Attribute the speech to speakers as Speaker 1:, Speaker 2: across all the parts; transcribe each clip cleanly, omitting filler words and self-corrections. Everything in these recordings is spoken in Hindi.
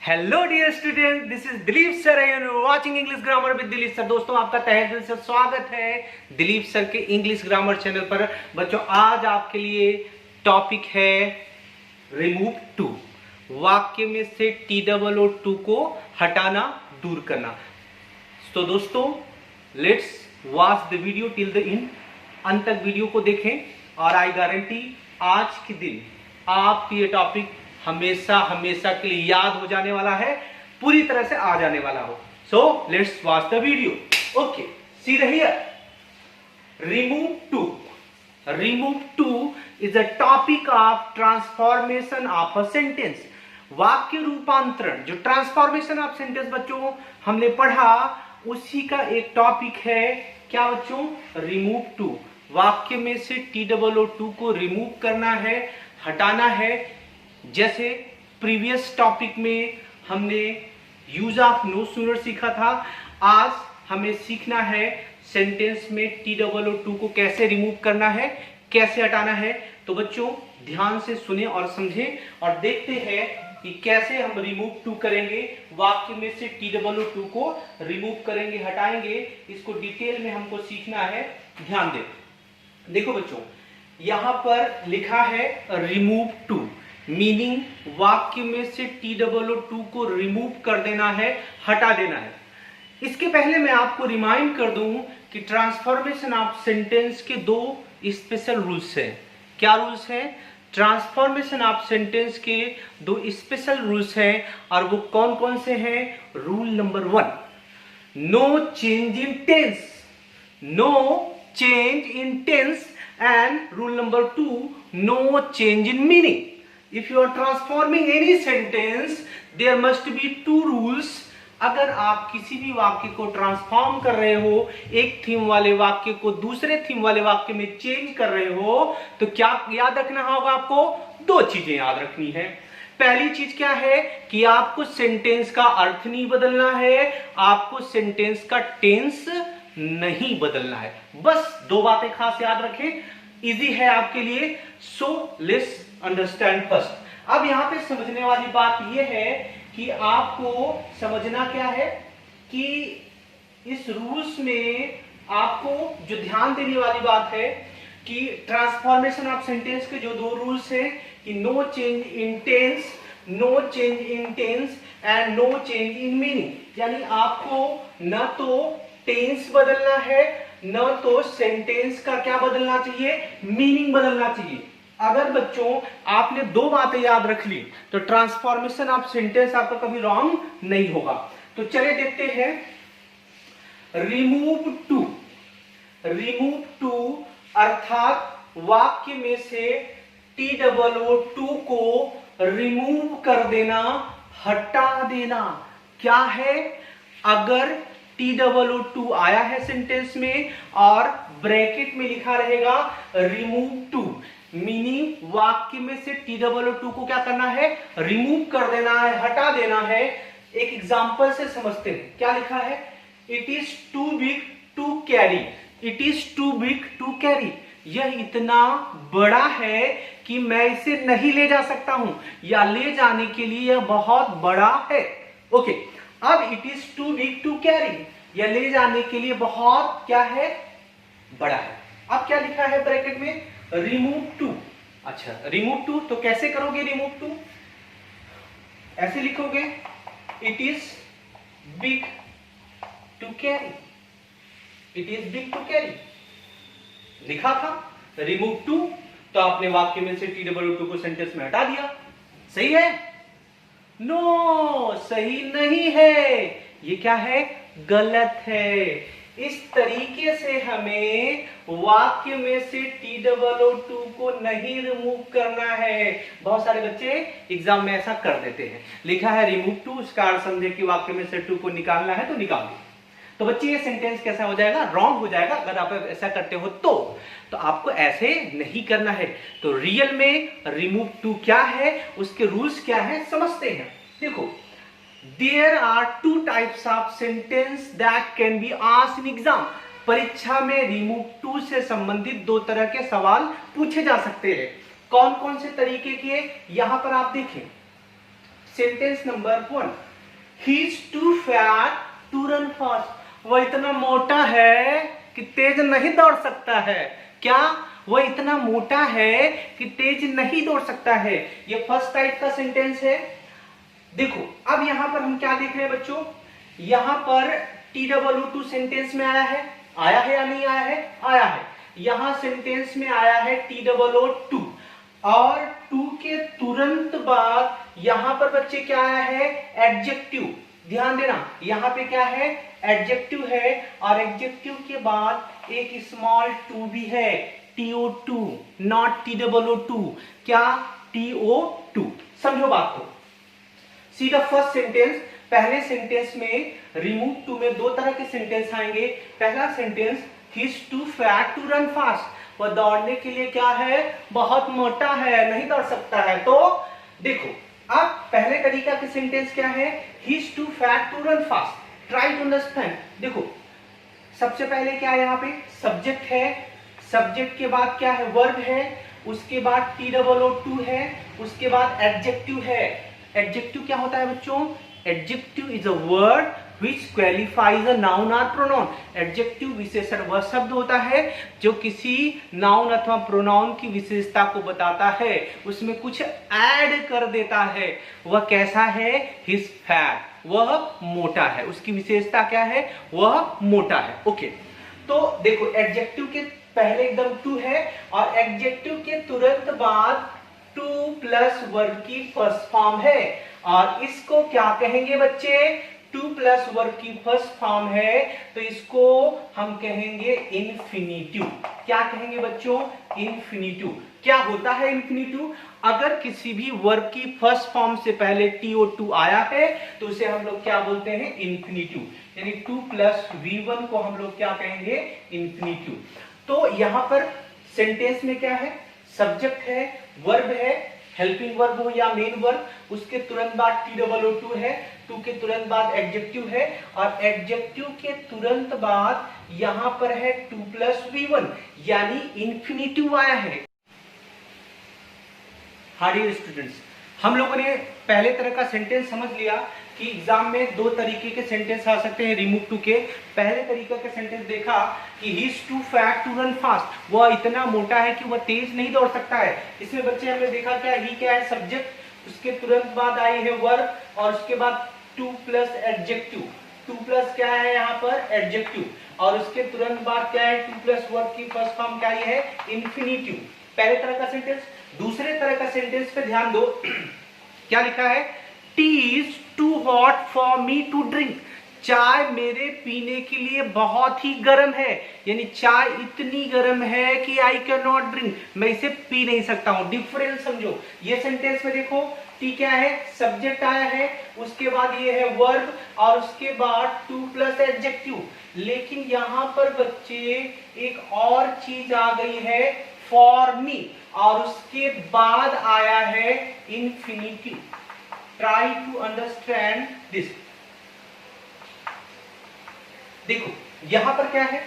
Speaker 1: Hello dear student, this is Dilip sir and you are watching English grammar with Dilip sir. दोस्तों, आपका तहे दिल से स्वागत है दिलीप सर के इंग्लिश ग्रामर चैनल पर। बच्चों, आज आपके लिए टॉपिक है रिमूव टू। वाक्य में से TOO को हटाना, दूर करना। तो दोस्तों, let's watch the video till the end. अंत तक वीडियो को देखें और आई गारंटी आज के दिन आपको ये टॉपिक हमेशा हमेशा के लिए याद हो जाने वाला है, पूरी तरह से आ जाने वाला हो। So let's watch the video. Okay, see the here. Remove too. Remove too is a topic of transformation of a sentence. वाक्य रूपांतरण, जो ट्रांसफॉर्मेशन ऑफ सेंटेंस बच्चों हमने पढ़ा, उसी का एक टॉपिक है। क्या बच्चों? Remove too. वाक्य में से TOO को रिमूव करना है, हटाना है। जैसे प्रीवियस टॉपिक में हमने यूज ऑफ नो सूनर सीखा था, आज हमें सीखना है सेंटेंस में TOO को कैसे रिमूव करना है, कैसे हटाना है। तो बच्चों, ध्यान से सुने और समझें और देखते हैं कि कैसे हम रिमूव टू करेंगे। वाक्य में से TOO को रिमूव करेंगे, हटाएंगे। इसको डिटेल में हमको सीखना है। ध्यान दें। देखो बच्चों, यहां पर लिखा है रिमूव टू, मीनिंग वाक्य में से TOO को रिमूव कर देना है, हटा देना है। इसके पहले मैं आपको रिमाइंड कर दूं कि ट्रांसफॉर्मेशन ऑफ सेंटेंस के दो स्पेशल रूल्स हैं। क्या रूल्स हैं? ट्रांसफॉर्मेशन ऑफ सेंटेंस के दो स्पेशल रूल्स हैं, और वो कौन कौन से हैं? Rule number 1, no change in tense. No change in tense. and rule number 2, no change in meaning. If you are transforming any sentence, there must be two rules. अगर आप किसी भी वाक्य को ट्रांसफॉर्म कर रहे हो, एक थीम वाले वाक्य को दूसरे थीम वाले वाक्य में चेंज कर रहे हो, तो क्या याद रखना होगा आपको? दो चीजें याद रखनी है। पहली चीज क्या है कि आपको सेंटेंस का अर्थ नहीं बदलना है, आपको सेंटेंस का टेंस नहीं बदलना है। बस दो बातें खास याद रखें, इजी है आपके लिए। So let's understand first. अब यहां पे समझने वाली बात यह है कि आपको समझना क्या है कि इस रूल्स में आपको जो ध्यान देने वाली बात है कि ट्रांसफॉर्मेशन ऑफ सेंटेंस के जो दो रूल्स हैं कि no change in tense, no change in tense and no change in meaning. यानी आपको न तो टेंस बदलना है, न तो सेंटेंस का क्या बदलना चाहिए? मीनिंग बदलना चाहिए। अगर बच्चों आपने दो बातें याद रख ली तो ट्रांसफॉर्मेशन ऑफ सेंटेंस आपका कभी रॉन्ग नहीं होगा। तो चले देखते हैं। Remove too. रिमूव टू अर्थात वाक्य में से TOO को रिमूव कर देना, हटा देना। क्या है? अगर TOO आया है सेंटेंस में और ब्रैकेट में लिखा रहेगा रिमूव टू, मीनिंग वाक्य में से TOO को क्या करना है? रिमूव कर देना है, हटा देना है। एक एग्जांपल से समझते हैं। क्या लिखा है? It is too big to carry. It is too big to carry. यह इतना बड़ा है कि मैं इसे नहीं ले जा सकता हूं, या ले जाने के लिए यह बहुत बड़ा है। ओके, अब it is too big to carry, यह ले जाने के लिए बहुत क्या है? बड़ा है। अब क्या लिखा है ब्रैकेट में? Remove too. अच्छा, रिमूव टू तो कैसे करोगे? रिमूव टू ऐसे लिखोगे, it is big to carry. It is big to carry लिखा था, रिमूव टू, तो आपने वाक्य में से TOO को सेंटेंस में हटा दिया। सही है? नो, सही नहीं है। ये क्या है? गलत है। इस तरीके से हमें वाक्य में से TOO को नहीं रिमूव करना है। बहुत सारे बच्चे एग्जाम में ऐसा कर देते हैं, लिखा है रिमूव टू, उसका अर्थ समझे कि वाक्य में से टू को निकालना है तो निकाल दो। तो बच्चे ये सेंटेंस कैसा हो जाएगा? रॉन्ग हो जाएगा। अगर आप ऐसा करते हो तो आपको ऐसे नहीं करना है। तो रियल में रिमूव टू क्या है, उसके रूल्स क्या है, समझते हैं। देखो, there are two types of sentence that can be asked in exam. परीक्षा में रिमूव टू से संबंधित दो तरह के सवाल पूछे जा सकते हैं। कौन कौन से तरीके के? यहां पर आप देखें। Sentence number 1, he is too fat to run fast. वह इतना मोटा है कि तेज नहीं दौड़ सकता है। क्या? वह इतना मोटा है कि तेज नहीं दौड़ सकता है। ये फर्स्ट टाइप का सेंटेंस है। देखो अब यहां पर हम क्या देख रहे हैं बच्चों, यहां पर TOO सेंटेंस में आया है या नहीं आया है? आया है। यहां सेंटेंस में आया है TOO और 2 के तुरंत बाद यहां पर बच्चे क्या आया है? एडजेक्टिव। ध्यान देना, यहां पे क्या है? एडजेक्टिव है और एडजेक्टिव के बाद एक स्मॉल टू भी है, TO2 नॉट TOO। क्या? TO2। समझो बात को। See the first sentence. पहले सेंटेंस में रिमूव टू में दो तरह के सेंटेंस आएंगे। पहला sentence, he is too fat to run fast. वह दौड़ने के लिए क्या है? बहुत मोटा है, नहीं दौड़ सकता है। तो देखो अब पहले तरीका के सेंटेंस क्या है? He is too fat to run fast. Try to understand. देखो सबसे पहले क्या है? यहाँ पे सब्जेक्ट है, सब्जेक्ट के बाद क्या है? वर्ब है, उसके बाद TOO है, उसके बाद एडजेक्टिव है। एडजेक्टिव क्या होता है बच्चों? Adjective is a word which qualifies a noun or pronoun। Adjective विशेषण वह शब्द होता है जो किसी नाउन अथवा प्रोनाउन की विशेषता को बताता है, उसमें कुछ ऐड कर देता है। वह कैसा है? his fat, वह मोटा है। उसकी विशेषता क्या है? वह मोटा है। ओके तो देखो एडजेक्टिव के पहले एकदम टू है और एडजेक्टिव के तुरंत बाद टू प्लस वर्ब की फर्स्ट फॉर्म है और इसको क्या कहेंगे बच्चे? टू प्लस वर्ब की फर्स्ट फॉर्म है तो इसको हम कहेंगे इंफिनिटिव। क्या कहेंगे बच्चों? इंफिनिटिव। क्या होता है इंफिनिटिव? अगर किसी भी वर्ब की फर्स्ट फॉर्म से पहले TOO आया है तो उसे हम लोग क्या बोलते हैं? इंफिनिटिव। यानी 2 + V1 को हम लोग क्या कहेंगे? इंफिनिटिव। तो यहां पर सेंटेंस में क्या है? सब्जेक्ट है, वर्ब है, हेल्पिंग वर्ब हो या मेन वर्ब, उसके तुरंत बाद TOO है, 2 के तुरंत बाद एडजेक्टिव है और एडजेक्टिव के तुरंत बाद यहां पर है 2 + V1 यानी इंफिनिटिव आया है। हाँ डियर स्टूडेंट्स, हम लोगों ने पहले तरह का सेंटेंस समझ लिया कि एग्जाम में दो तरीके के सेंटेंस आ सकते हैं रिमूव टू के। पहले तरीके का सेंटेंस देखा कि he is too fat to run fast. वह इतना मोटा है कि वह तेज नहीं दौड़ सकता है। इसमें बच्चे हमने देखा क्या? ही क्या है? सब्जेक्ट, उसके तुरंत बाद आई है वर्ब और उसके बाद 2 + एडजेक्टिव। 2 प्लस क्या है यहाँ पर? एडजेक्टिव और उसके तुरंत बाद क्या है? 2 + वर्ब की फर्स्ट फॉर्म क्या है? इंफिनिटिव। पहले तरह का सेंटेंस। दूसरे तरह का सेंटेंस पे ध्यान दो, क्या लिखा है? Tea is too hot for me to drink. चाय मेरे पीने के लिए बहुत ही गर्म है, यानी चाय इतनी गर्म है कि आई कैन नॉट ड्रिंक, मैं इसे पी नहीं सकता हूं। डिफरेंस समझो। ये सेंटेंस में देखो टी क्या है? सब्जेक्ट आया है, उसके बाद ये है वर्ब और उसके बाद 2 + एडजेक्टिव। लेकिन यहां पर बच्चे एक और चीज आ गई है, फॉर मी, और उसके बाद आया है infinitive. Try to understand this. देखो यहां पर क्या है?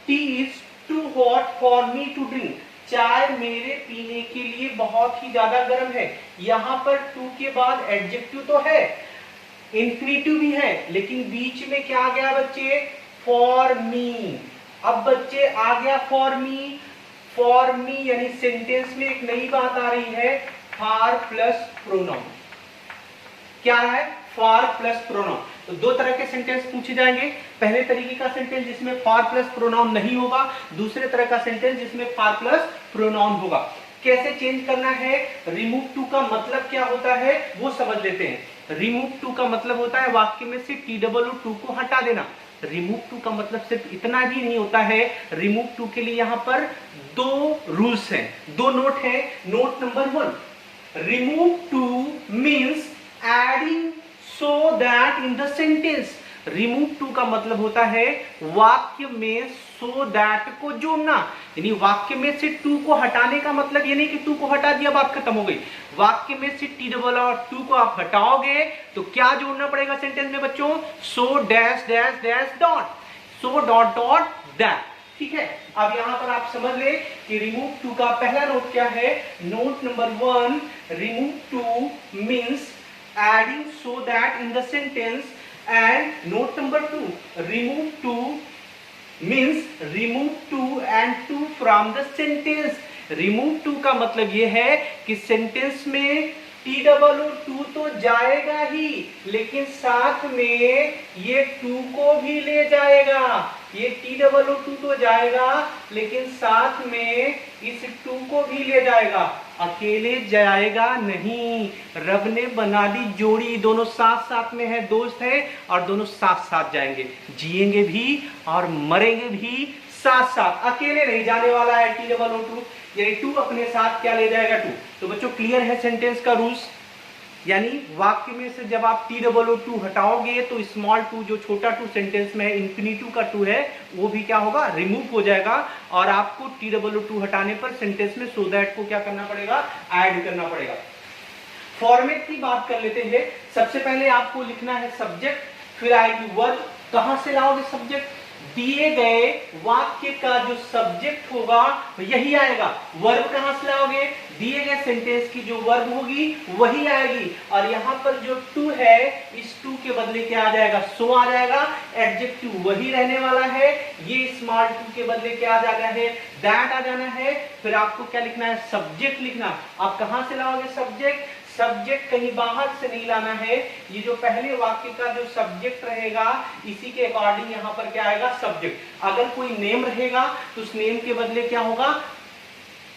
Speaker 1: Tea is too hot for me to drink. चाय मेरे पीने के लिए बहुत ही ज्यादा गर्म है। यहां पर 2 के बाद एडजेक्टिव तो है, इंफिनिटिव भी है, लेकिन बीच में क्या आ गया बच्चे? For me. अब बच्चे आ गया फॉर मी। फॉर मी यानी सेंटेंस में एक नई बात आ रही है, फॉर प्लस प्रोनाउन। क्या है? For plus pronoun. तो दो तरह के सेंटेंस पूछे जाएंगे। पहले तरीके का सेंटेंस जिसमें फॉर प्लस प्रोनाउन नहीं होगा, दूसरे तरह का सेंटेंस जिसमें फॉर प्लस प्रोनाउन होगा। कैसे चेंज करना है? रिमूव टू का मतलब क्या होता है वो समझ लेते हैं। रिमूव टू का मतलब होता है वाक्य में से TOO को हटा देना। रिमूव टू का मतलब सिर्फ इतना भी नहीं होता है। रिमूव टू के लिए यहां पर दो रूल्स हैं, दो नोट है। Note number 1, remove too means adding so that in the sentence. Remove too का मतलब होता है वाक्य में सो दैट को जोड़ना, यानी वाक्य में से टू को हटाने का मतलब ये नहीं कि टू को हटा दिया बात खत्म हो गई। वाक्य में से TOO को आप हटाओगे तो क्या जोड़ना पड़ेगा सेंटेंस में बच्चों? So dash dash dash dot, so dot dot that. ठीक है, अब यहां पर आप समझ ले कि रिमूव टू का पहला नोट क्या है। Note number 1, remove too means adding so that in the sentence. And note number 2, remove to means remove to and to from the sentence. remove to का मतलब ये है कि सेंटेंस में TOO तो जाएगा ही, लेकिन साथ में ये टू को भी ले जाएगा। ये TOO तो जाएगा लेकिन साथ में इस टू को भी ले जाएगा, अकेले जाएगा नहीं। रब ने बना दी जोड़ी, दोनों साथ साथ में है, दोस्त है, और दोनों साथ साथ जाएंगे, जिएंगे भी और मरेंगे भी साथ साथ, अकेले नहीं जाने वाला है TOO, यानी टू अपने साथ क्या ले जाएगा, टू। तो बच्चों क्लियर है सेंटेंस का रूल्स, यानी वाक्य में से जब आप TOO हटाओगे तो स्मॉल टू जो छोटा टू सेंटेंस में है, इंफिनिटिव का टू है, वो भी क्या होगा, रिमूव हो जाएगा, और आपको TOO हटाने पर सेंटेंस में सो दैट को क्या करना पड़ेगा, ऐड करना पड़ेगा। फॉर्मेट की बात कर लेते हैं। सबसे पहले आपको लिखना है सब्जेक्ट, फिर आएगी वर्ब। कहां से लाओगे सब्जेक्ट, दिए गए वाक्य का जो सब्जेक्ट होगा यही आएगा। वर्ब कहां से लाओगे, दिए गए सेंटेंस की जो वर्ब होगी वही आएगी, और यहां पर जो टू है इस टू के बदले क्या आ जाएगा, सो आ जाएगा। एडजेक्टिव वही रहने वाला है, ये स्मॉल टू के बदले क्या आ जाना है, दैट आ जाना है। फिर आपको क्या लिखना है, सब्जेक्ट लिखना। आप कहां से लाओगे सब्जेक्ट, सब्जेक्ट कहीं बाहर से नहीं लाना है, ये जो पहले वाक्य का जो सब्जेक्ट रहेगा इसी के अकॉर्डिंग यहाँ पर क्या आएगा, सब्जेक्ट। अगर कोई नेम रहेगा तो उस नेम के बदले क्या होगा,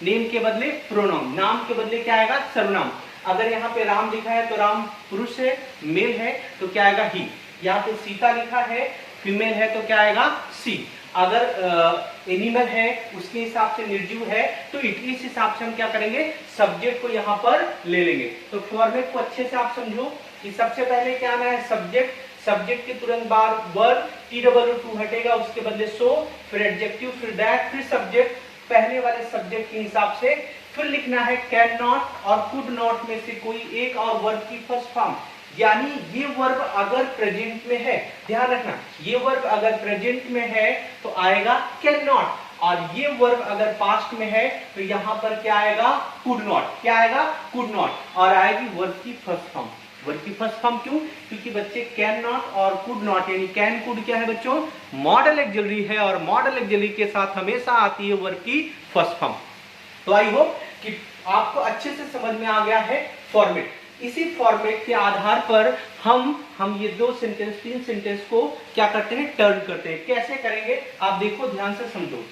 Speaker 1: नेम के बदले प्रोनाउन, नाम के बदले क्या आएगा, सर्वनाम। अगर यहाँ पे राम लिखा है तो राम पुरुष है, मेल है, तो क्या आएगा ही। यहाँ पे सीता लिखा है, फीमेल है, तो क्या आएगा, सी। अगर एनिमल है उसके हिसाब से निर्जीव है तो इस हिसाब से हम क्या करेंगे, सब्जेक्ट को यहाँ पर ले लेंगे। तो फॉर्मेट को अच्छे से आप समझो कि सबसे पहले क्या आना है, सब्जेक्ट, सब्जेक्ट के तुरंत बाद वर्ब, TOO हटेगा, उसके बदले सो, फिर एडजेक्टिव, फिर दैट, फिर सब्जेक्ट, पहले वाले सब्जेक्ट के हिसाब से। फिर लिखना है कैन नॉट और कुड नॉट में से कोई एक और वर्ब की फर्स्ट फॉर्म, यानी ये वर्ब अगर प्रेजेंट में है, ध्यान रखना, ये वर्ब अगर प्रेजेंट में है तो आएगा कैन नॉट, और ये वर्ब अगर पास्ट में है तो यहां पर क्या आएगा, कुड नॉट। क्या आएगा, कुड नॉट, और आएगी वर्ब की फर्स्ट फॉर्म। वर्ब की फर्स्ट फॉर्म क्यों, क्योंकि बच्चे कैन नॉट और कुड नॉट, यानी कैन कुड क्या है बच्चों, मॉडल एक्सिलरी है, और मॉडल एक्सिलरी के साथ हमेशा आती है वर्ब की फर्स्ट फॉर्म। तो आई होप कि आपको अच्छे से समझ में आ गया है फॉर्मेट। इसी फॉर्मेट के आधार पर हम ये दो सेंटेंस, तीन सेंटेंस को क्या करते हैं, टर्न करते हैं। कैसे करेंगे आप देखो, ध्यान से समझो।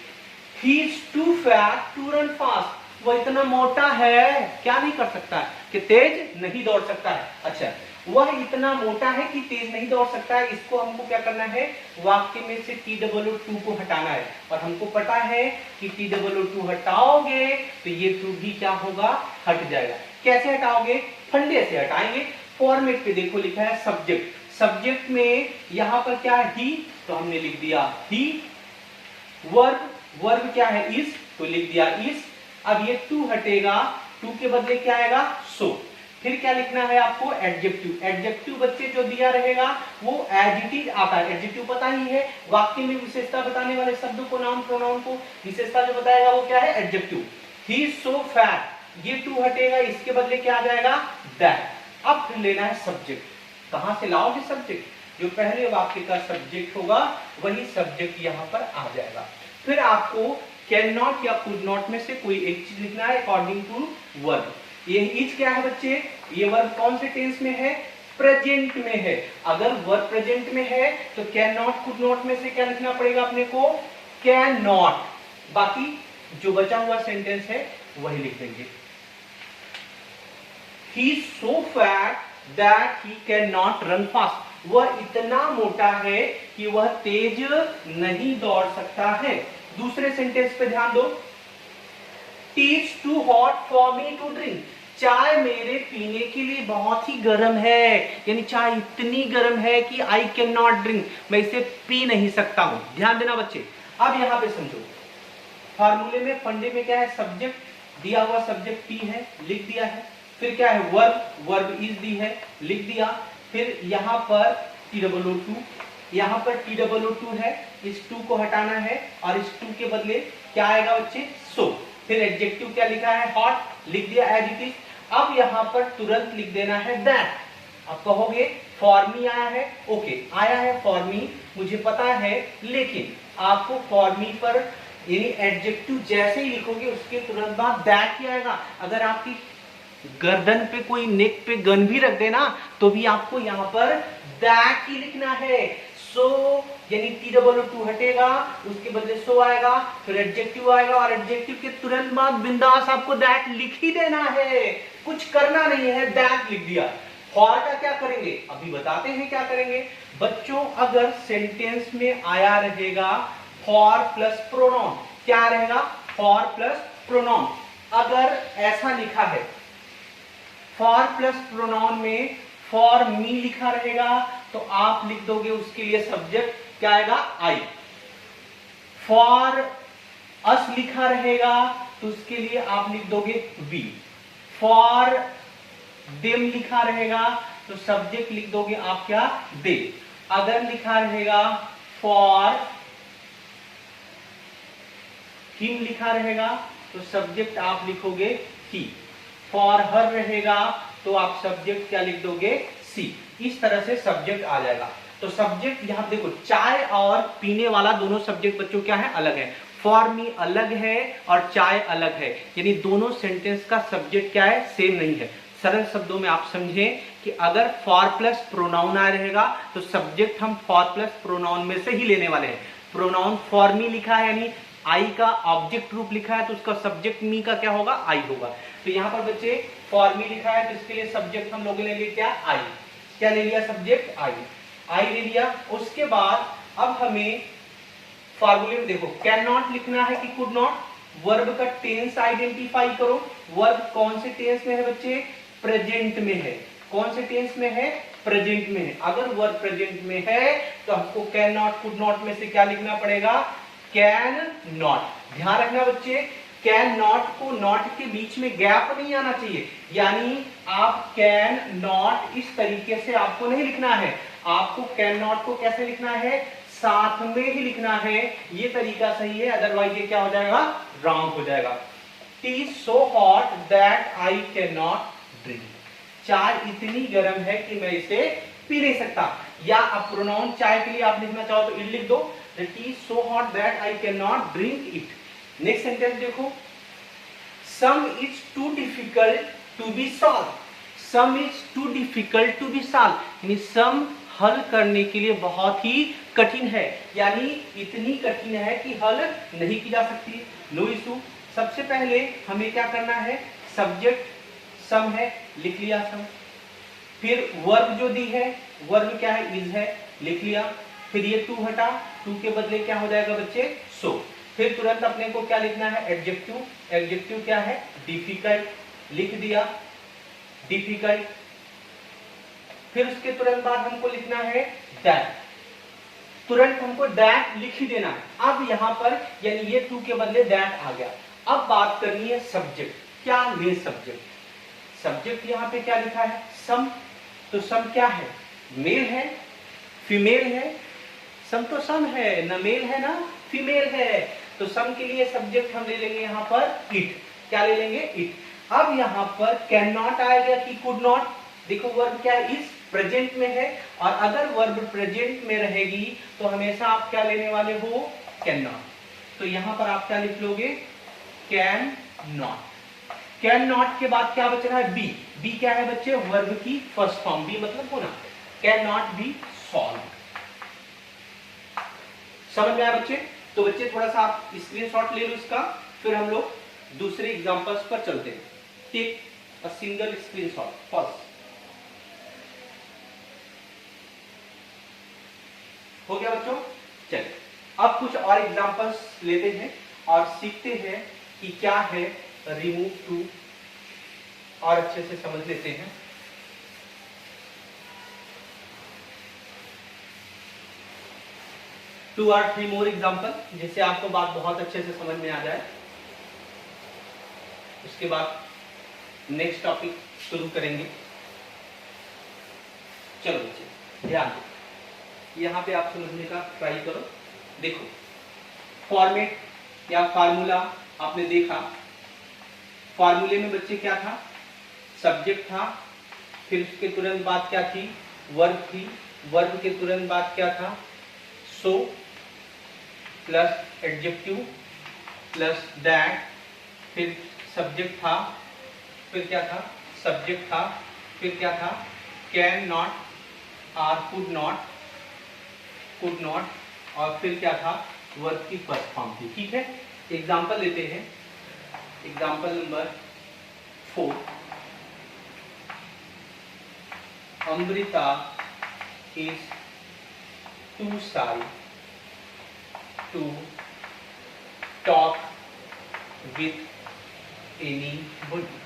Speaker 1: He is too fat to run fast, वो इतना मोटा है, क्या नहीं कर सकता है, कि तेज नहीं दौड़ सकता है। अच्छा, वह इतना मोटा है कि तेज नहीं दौड़ सकता है, इसको हमको क्या करना है, वाक्य में से TOO को हटाना है, और हमको पता है कि TOO हटाओगे तो ये टू भी क्या होगा, हट जाएगा। कैसे हटाओगे, फंडे से हटाएंगे। फॉर्मेट पे देखो लिखा है सब्जेक्ट, सब्जेक्ट में यहां पर क्या है, ही, तो हमने लिख दिया ही। वर्ब, वर्ब क्या है, इज, तो लिख दिया इज। अब ये टू हटेगा, टू के बदले क्या आएगा, सो। फिर क्या लिखना है आपको, एडजेक्टिव। एडजेक्टिव बच्चे जो दिया रहेगा वो एज इट इज आता है। एडजेक्टिव पता ही है, वाक्य में विशेषता बताने वाले शब्द को, नाम प्रोनाउन को विशेषता जो बताएगा वो क्या है, adjective. He is so fat, ये टू हटेगा, इसके बदले क्या आ जाएगा, दैट। अब फिर लेना है सब्जेक्ट। कहां से लाओगे सब्जेक्ट, जो पहले वाक्य का सब्जेक्ट होगा वही सब्जेक्ट यहां पर आ जाएगा। फिर आपको कैन नॉट या कुड नॉट में से कोई एक चीज लिखना है अकॉर्डिंग टू वर्ब। ये इज क्या है बच्चे, ये वर्ब कौन से टेंस में है, प्रेजेंट में है। अगर वर्ब प्रेजेंट में है तो कैन नॉट कुड नॉट में से क्या लिखना पड़ेगा अपने को, कैन नॉट। बाकी जो बचा हुआ सेंटेंस है वही लिख देंगे। He is so fat that he cannot run fast, वह इतना मोटा है कि वह तेज नहीं दौड़ सकता है। दूसरे सेंटेंस पे ध्यान दो, tea is too hot for me to drink, चाय मेरे पीने के लिए बहुत ही गर्म है, यानी चाय इतनी गर्म है कि आई कैन नॉट ड्रिंक, मैं इसे पी नहीं सकता हूं। ध्यान देना बच्चे। अब यहां पे समझो, फार्मूले में, फंडे में क्या है, सब्जेक्ट दिया हुआ, सब्जेक्ट टी है, लिख दिया है। फिर क्या है, वर्ब, वर्ब इज दी है, लिख दिया। फिर यहां पर TOO, यहां पर TOO है, इस टू को हटाना है, और इस टू के बदले क्या आएगा बच्चे, सो। फिर एडजेक्टिव क्या लिखा है, हॉट, लिख दिया एज इट इज। अब यहां पर तुरंत लिख देना है दैट। अब कहोगे फॉर मी आया है, ओके आया है फॉर मी, मुझे पता है, लेकिन आपको फॉर मी पर यानी एडजेक्टिव जैसे ही लिखोगे उसके तुरंत बाद दैट ही आएगा। अगर आपकी गर्दन पे कोई नेक पे गन भी रख देना तो भी आपको यहाँ पर दैट ही लिखना है। सो यानी TOO हटेगा, उसके बदले सो आएगा, फिर एडजेक्टिव आएगा और एडजेक्टिव के तुरंत बाद बिंदास आपको दैट लिख ही देना है, कुछ करना नहीं है, दैट लिख दिया। फॉर का क्या करेंगे अभी बताते हैं क्या करेंगे बच्चों। अगर सेंटेंस में आया रहेगा फॉर प्लस प्रोनाउन, क्या रहेगा फॉर प्लस प्रोनाउन। अगर ऐसा लिखा है फॉर प्लस प्रोनाउन में फॉर मी लिखा रहेगा तो आप लिख दोगे उसके लिए सब्जेक्ट क्या आएगा आई। फॉर अस लिखा रहेगा तो उसके लिए आप लिख दोगे वी। फॉर देम लिखा रहेगा तो सब्जेक्ट लिख दोगे आप क्या दे। अगर लिखा रहेगा फॉर हिम लिखा रहेगा तो सब्जेक्ट आप लिखोगे ही। फॉर हर रहेगा तो आप सब्जेक्ट क्या लिख दोगे सी। इस तरह से सब्जेक्ट आ जाएगा। तो सब्जेक्ट यहां देखो चाय और पीने वाला दोनों सब्जेक्ट बच्चों क्या है अलग है। फॉर मी अलग है और चाय अलग है, यानी दोनों सेंटेंस का सब्जेक्ट क्या है सेम नहीं है। सरल शब्दों में आप समझें कि अगर फॉर प्लस प्रोनाउन आ रहेगा तो सब्जेक्ट हम फॉर प्लस प्रोनाउन में से ही लेने वाले हैं। प्रोनाउन फॉर मी लिखा है यानी आई का ऑब्जेक्ट रूप लिखा है तो उसका सब्जेक्ट मी का क्या होगा आई होगा। तो यहाँ पर बच्चे फॉर मी लिखा है तो इसके लिए सब्जेक्ट हम लोग ले लिए क्या आई। क्या ले लिया सब्जेक्ट आई ले लिया। उसके बाद अब हमें फॉर्मूले में देखो कैन नॉट लिखना है कि कुड नॉट। वर्ब का टेंस आइडेंटिफाई करो। वर्ब कौन से टेंस में है बच्चे प्रेजेंट में है। कौन से टेंस में है प्रेजेंट में है। अगर वर्ब प्रेजेंट में है तो हमको कैन नॉट कुड नॉट में से क्या लिखना पड़ेगा कैन नॉट। ध्यान रखना बच्चे कैन नॉट को नॉट के बीच में गैप नहीं आना चाहिए, यानी आप कैन नॉट इस तरीके से आपको नहीं लिखना है। आपको कैन नॉट को कैसे लिखना है साथ में ही लिखना है। ये तरीका सही है, अदरवाइज ये क्या हो जाएगा रॉन्ग हो जाएगा। T so hot that I can not drink. चाय इतनी गर्म है कि मैं इसे पी नहीं सकता। या आप प्रोनाउन चाय के लिए आप लिखना चाहो तो इट लिख दो tea so hot that I can not drink it. Next sentence देखो sum is too difficult to be solve. Sum is too difficult to be solve यानी सम हल करने के लिए बहुत ही कठिन है, यानी इतनी कठिन है कि हल नहीं की जा सकती। No issue. सबसे पहले हमें क्या करना है सब्जेक्ट सम है लिख लिया सम। फिर वर्ब जो दी है वर्ब क्या है इज है लिख लिया। फिर ये टू हटा, टू के बदले क्या हो जाएगा बच्चे सो। फिर तुरंत अपने को क्या लिखना है एडजेक्टिव। एडजेक्टिव क्या है डिफिकल्ट लिख दिया डिफिकल्ट। फिर उसके तुरंत बाद हमको लिखना है दैट। तुरंत हमको दैट लिख ही देना है। अब यहां पर यानी ये टू के बदले दैट आ गया। अब बात करनी है सब्जेक्ट। क्या ले सब्जेक्ट। सब्जेक्ट यहां पे क्या लिखा है सम। तो सम क्या है मेल है फीमेल है। सम तो सम है न मेल है ना फीमेल है। तो सम के लिए सब्जेक्ट हम ले लेंगे यहां पर इट। क्या ले लेंगे इट। अब यहां पर कैन नॉट आएगा कि कुड नॉट। देखो वर्ब क्या इज प्रेजेंट में है और अगर वर्ब प्रेजेंट में रहेगी तो हमेशा आप क्या लेने वाले हो कैन नॉट। तो यहां पर आप क्या लिख लोगे कैन नॉट। कैन नॉट के बाद क्या बच रहा है बी। बी क्या है बच्चे वर्ब की फर्स्ट फॉर्म। बी मतलब होना। Can not be solve. समझ में आया बच्चे। तो बच्चे थोड़ा सा आप स्क्रीनशॉट ले लो इसका, फिर हम लोग दूसरे एग्जांपल्स पर चलते हैं। Take a single screenshot first. हो गया बच्चों। चलिए अब कुछ और एग्जांपल्स लेते हैं और सीखते हैं कि क्या है रिमूव टू और अच्छे से समझ लेते हैं। टू और थ्री मोर एग्जांपल जिससे आपको बात बहुत अच्छे से समझ में आ जाए। उसके बाद नेक्स्ट टॉपिक शुरू करेंगे। चलो बच्चे ध्यान दो, यहां पे आप समझने का ट्राई करो। देखो फॉर्मेट या फार्मूला आपने देखा। फार्मूले में बच्चे क्या था सब्जेक्ट था फिर उसके तुरंत बाद क्या थी, वर्ब थी, वर्ब के तुरंत बाद क्या था, so plus adjective plus that, फिर सब्जेक्ट था, फिर क्या था, सब्जेक्ट था, फिर क्या था, कैन नॉट और कुड नॉट, और फिर क्या था, वर्ब की फर्स्ट फॉर्म थी। ठीक है, एग्जाम्पल लेते हैं। Example number 4, Amrita is too shy to talk with anybody.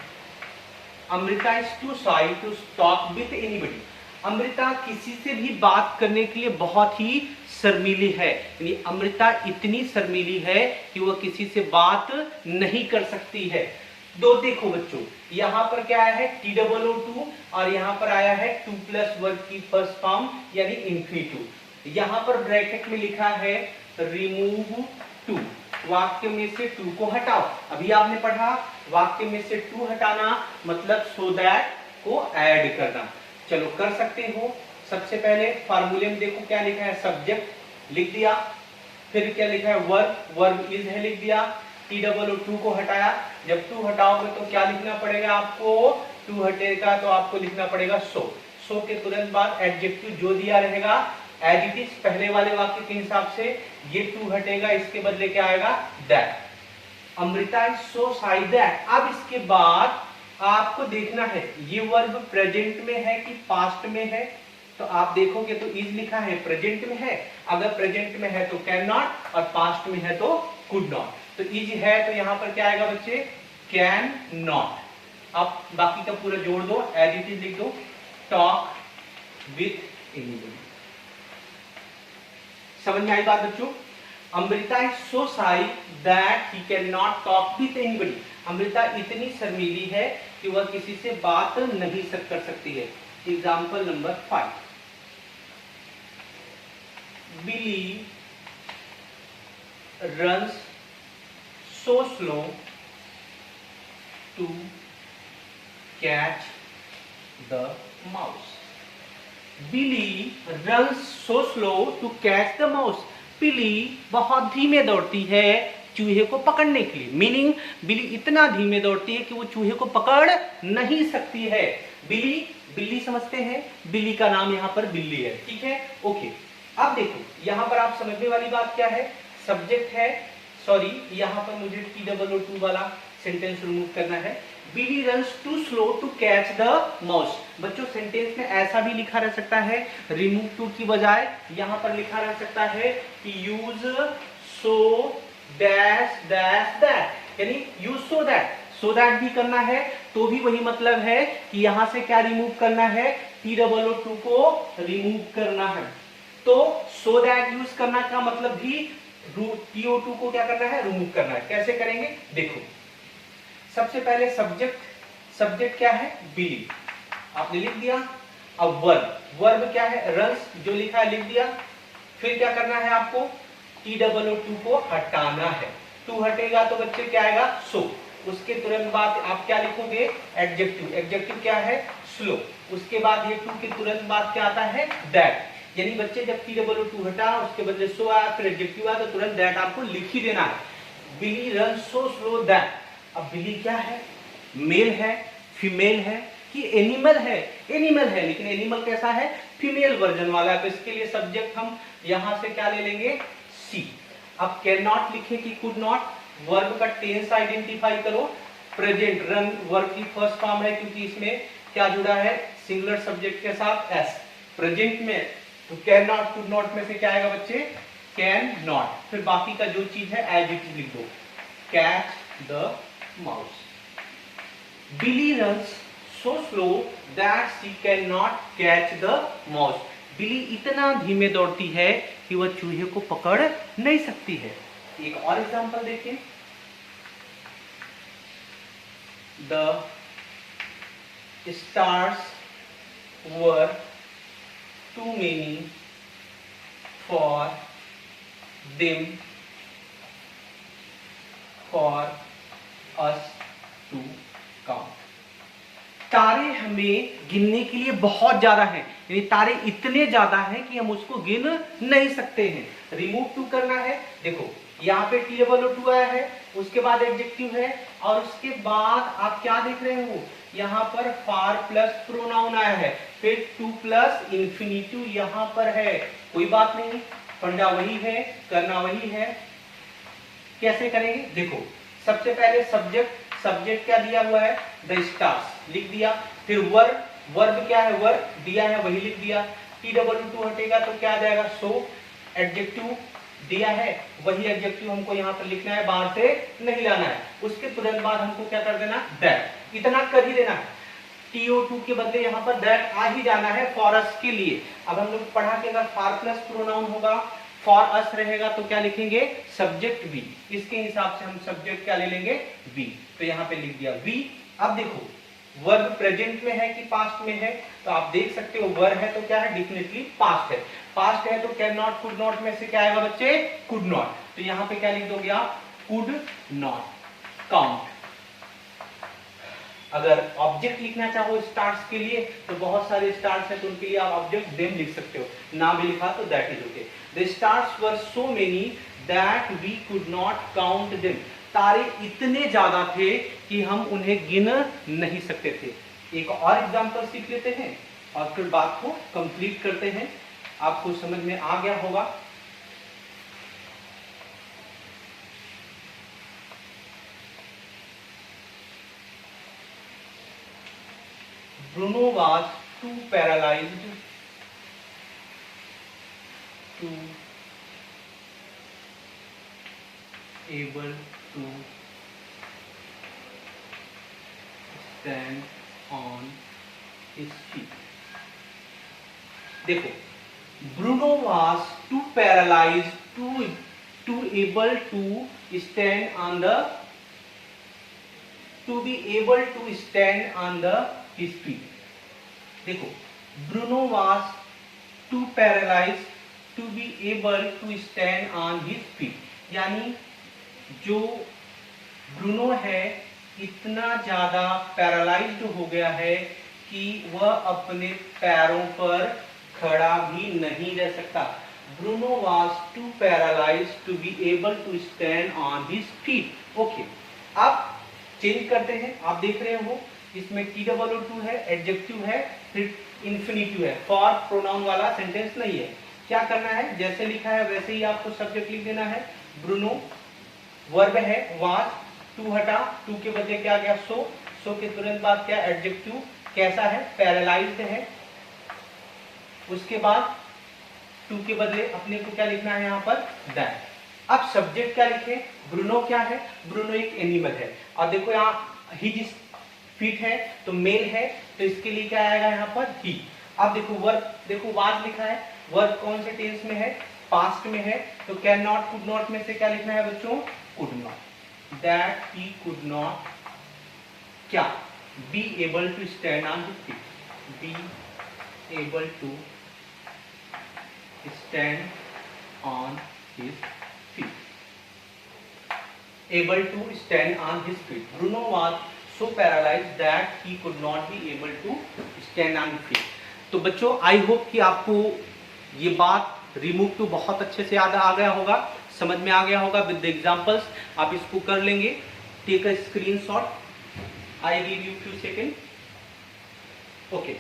Speaker 1: Amrita is too shy to talk with anybody. Amrita किसी से भी बात करने के लिए बहुत ही शर्मीली है, यानी अमृता इतनी शर्मीली है कि वह किसी से बात नहीं कर सकती है। दो देखो बच्चों, यहाँ पर क्या आया है, TOO और यहाँ पर आया है 2 प्लस वर्ब की फर्स्ट फॉर्म यानी इंफिनिटिव। यहाँ पर ब्रैकेट में लिखा है रिमूव 2, वाक्य में से 2 को हटाओ। अभी आपने पढ़ा वाक्य में से 2 हटाना मतलब सो दैट को ऐड करना। चलो कर सकते हो। सबसे पहले फार्मूले में देखो क्या लिखा है, सब्जेक्ट लिख दिया, फिर क्या लिखा है, वर्ब, वर्ब इज है लिख दिया, TOO को हटाया। जब 2 हटाओगे तो क्या लिखना पड़ेगा आपको, 2 हटेगा तो आपको लिखना पड़ेगा सो के तुरंत बाद एडजेक्टिव जो दिया रहेगा एज इट इज पहले वाले वाक्य के हिसाब से, ये 2 हटेगा, इसके बदले क्या आएगा, that. Amrita is so shy that. अब इसके बाद आपको देखना है ये वर्ब प्रेजेंट में है कि पास्ट में है, तो आप देखोगे तो इज लिखा है प्रेजेंट में है, अगर प्रेजेंट में है तो कैन नॉट और पास्ट में है तो कुड नॉट। तो इज है तो यहाँ पर क्या आएगा बच्चे, कैन नॉट। अब बाकी का पूरा जोड़ दो, एज इट इज लिख दो, टॉक विथ एनीबॉडी। समझ में आई बात बच्चों? Amrita is so shy that he can not talk with anybody. Amrita इतनी शर्मीली है कि वह किसी से बात नहीं कर सकती है। Example number 5, Billy runs so slow to catch the mouse. Billy runs so slow to catch the mouse. बिली बहुत धीमे दौड़ती है चूहे को पकड़ने के लिए। मीनिंग बिली इतना धीमे दौड़ती है कि वो चूहे को पकड़ नहीं सकती है। बिली, बिल्ली समझते हैं, बिल्ली का नाम यहाँ पर बिल्ली है। ठीक है, ओके। अब देखो यहाँ पर आप समझने वाली बात क्या है, सब्जेक्ट है, सॉरी यहाँ पर मुझे TOO वाला सेंटेंस रिमूव करना है। Billy runs too slow to catch the mouse. बच्चों सेंटेंस में ऐसा भी लिखा रह सकता है, रिमूव टू की बजाय यहाँ पर लिखा रह सकता है कि use so dash dash that, यानी यूज सो दैट भी करना है तो भी वही मतलब है कि यहाँ से क्या रिमूव करना है, TOO को रिमूव करना है। तो सो दैट यूज करना का मतलब भी TOO को क्या करना है, रिमूव करना है। कैसे करेंगे देखो, सबसे पहले सब्जेक्ट क्या है, बिली, आपने लिख दिया। अब वर्ब क्या है, रन्स, जो लिखा है लिख दिया। फिर क्या करना है आपको, TOO को हटाना है। 2 हटेगा तो बच्चे क्या आएगा, सो। उसके तुरंत बाद आप क्या लिखोगे, एडजेक्टिव क्या है, स्लो। उसके बाद ये 2 के तुरंत बाद क्या आता है, दैट। यानी बच्चे जब TOO हटा उसके बदले सो आया, फिर एडजेक्टिव आया तो तुरंत दैट आपको लिख ही देना है। बिली रन सो स्लो दैट। अब बिली क्या है, मेल है, फीमेल है कि एनिमल है? एनिमल है, लेकिन एनिमल कैसा है, फीमेल वर्जन वाला है। तो इसके लिए सब्जेक्ट हम यहां से क्या ले लेंगे, सी। अब कैन नॉट लिखे कि कुड नॉट, वर्ब का टेंस आइडेंटिफाई करो। प्रेजेंट रन वर्ब की फर्स्ट फॉर्म है क्योंकि इसमें क्या जुड़ा है, सिंगुलर सब्जेक्ट के साथ एस। प्रेजेंट में तो कैन नॉट कुड नॉट में से क्या आएगा बच्चे, कैन नॉट। फिर बाकी का जो चीज है एज इट इज लिख दो, catch the mouse. Billy runs so slow that she can not catch the mouse. Billy इतना धीमे दौड़ती है कि वह चूहे को पकड़ नहीं सकती है। एक और एग्जांपल देखिए, the stars were too many for us to count. तारे हमें गिनने के लिए बहुत ज्यादा हैं, यानी तारे इतने ज्यादा हैं कि हम उसको गिन नहीं सकते हैं। रिमूव टू करना है, देखो यहाँ पे TOO आया है, उसके बाद एडजेक्टिव है और उसके बाद आप क्या देख रहे हो, यहाँ पर फार प्लस प्रोनाउन आया है, फिर टू प्लस इंफिनिटिव यहाँ पर है। कोई बात नहीं, फंडा वही है, करना वही है। कैसे करेंगे, देखो सबसे पहले सब्जेक्ट क्या दिया हुआ है, द स्टार्स लिख दिया, फिर वर्ब क्या है, वर्ब दिया है वही लिख दिया। TOO हटेगा तो क्या आ जाएगा, सो एडजेक्टिव दिया है वही एडजेक्टिव हमको यहाँ पर लिखना है, बाहर से नहीं लाना है। उसके तुरंत बाद हमको क्या कर देना, दैट, इतना कर ही देना है। TO2 के बदले यहाँ पर दैट आ ही जाना है फॉर अस के लिए। अब हम लोग पढ़ा कि अगर फार प्लस प्रोनाउन होगा, फॉर अस रहेगा तो क्या लिखेंगे, सब्जेक्ट बी। इसके हिसाब से हम सब्जेक्ट क्या ले लेंगे, बी, तो यहाँ पे लिख दिया बी। अब देखो वर्ब प्रेजेंट में है कि पास्ट में है, तो आप देख सकते हो वर्ब है तो क्या है, डेफिनेटली पास्ट है। पास्ट है तो कैन नॉट कुड नॉट में से क्या आएगा बच्चे, कुड नॉट, तो यहाँ पे क्या लिख दोगे आप, कुड नॉट काउंट। अगर ऑब्जेक्ट लिखना चाहो स्टार्स के लिए तो बहुत सारे स्टार्स हैं, तो उनके लिए आप ऑब्जेक्ट देम लिख सकते हो, ना भी लिखा तो that is okay. The stars were so many that we could not count them. तारे इतने ज्यादा थे कि हम उन्हें गिन नहीं सकते थे। एक और एग्जांपल सीख लेते हैं और फिर बात को कंप्लीट करते हैं। आपको समझ में आ गया होगा। Bruno was too paralyzed to able to stand on his feet. देखो, Bruno was too paralyzed to able to stand on the to be able to stand on the his feet. देखो, Bruno was too paralyzed to be able to stand on his feet. यानी जो ब्रूनो है इतना ज्यादा पैरालाइज्ड हो गया है कि वह अपने पैरों पर खड़ा भी नहीं रह सकता। Bruno was too paralyzed to be able to stand on his feet. Okay, अब चेंज करते हैं। आप देख रहे हो इसमें TOO है, एडजेक्टिव है, फिर इंफिनिटिव है, फॉर प्रोनाउन वाला सेंटेंस नहीं है। क्या करना है, जैसे लिखा है वैसे ही आपको सब्जेक्ट लिख देना है। ब्रूनो, वर्ब है वाज, टू हटा, टू के बदले क्या गया, सो के तुरंत बाद क्या, एडजेक्टिव कैसा है, पैरालाइज्ड है। उसके बाद टू के बदले अपने को क्या लिखना है यहाँ पर, दैट। अब सब्जेक्ट क्या लिखे, ब्रूनो क्या है, ब्रूनो एक एनिमल है। और देखो यहाँ हिज फीट है तो मेल है, तो इसके लिए क्या आएगा यहाँ पर, ही। अब देखो वर्ब, देखो वाज लिखा है, वर्ब कौन से टेंस में है, पास्ट में है, तो कैन नॉट कुड नॉट में से क्या लिखना है बच्चों, could not. That he could not क्या, be able to stand on his feet, be able to stand on his feet, able to stand on his feet. Bruno was so paralyzed that he could not be able to stand on his feet. तो बच्चों आई होप कि आपको ये बात रिमूव टू बहुत अच्छे से याद आ गया होगा, समझ में आ गया होगा। विद द एग्जांपल्स आप इसको कर लेंगे। Take a screenshot, I give you few second. Okay,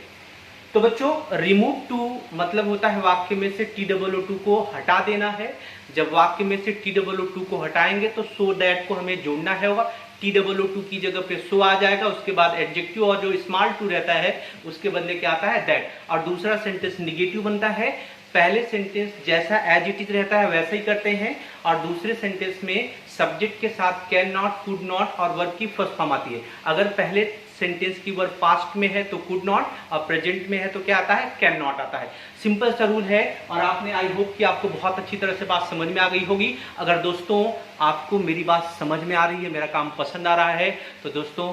Speaker 1: तो बच्चों रिमूव टू मतलब होता है वाक्य में से TOO को हटा देना है। जब वाक्य में से TOO को हटाएंगे तो सो दैट को हमें जोड़ना है होगा। TOO की जगह पे सो आ जाएगा, उसके बाद एडजेक्टिव और जो स्मॉल टू रहता है उसके बदले क्या आता है, दैट। और दूसरा सेंटेंस निगेटिव बनता है। पहले सेंटेंस जैसा एज इट इज रहता है वैसे ही करते हैं, और दूसरे सेंटेंस में सब्जेक्ट के साथ कैन नॉट, कुड नॉट और वर्ब की फर्स्ट फॉर्म आती है। अगर पहले सेंटेंस की वर्ब पास्ट में है तो कुड नॉट, और प्रेजेंट में है तो क्या आता है, कैन नॉट आता है। सिंपल सा रूल है, और आपने आई होप कि आपको बहुत अच्छी तरह से बात समझ में आ गई होगी। अगर दोस्तों आपको मेरी बात समझ में आ रही है, मेरा काम पसंद आ रहा है, तो दोस्तों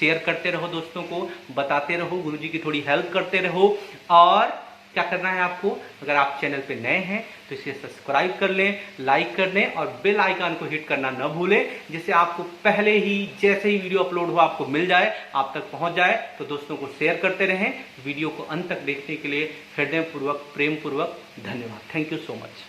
Speaker 1: शेयर करते रहो, दोस्तों को बताते रहो, गुरुजी की थोड़ी हेल्प करते रहो, और क्या करना है आपको, अगर आप चैनल पे नए हैं तो इसे सब्सक्राइब कर लें, लाइक कर लें और बेल आइकन को हिट करना न भूलें, जिससे आपको पहले ही जैसे ही वीडियो अपलोड हो आपको मिल जाए, आप तक पहुंच जाए। तो दोस्तों को शेयर करते रहें। वीडियो को अंत तक देखने के लिए हृदयपूर्वक, प्रेम पूर्वक धन्यवाद। Thank you so much.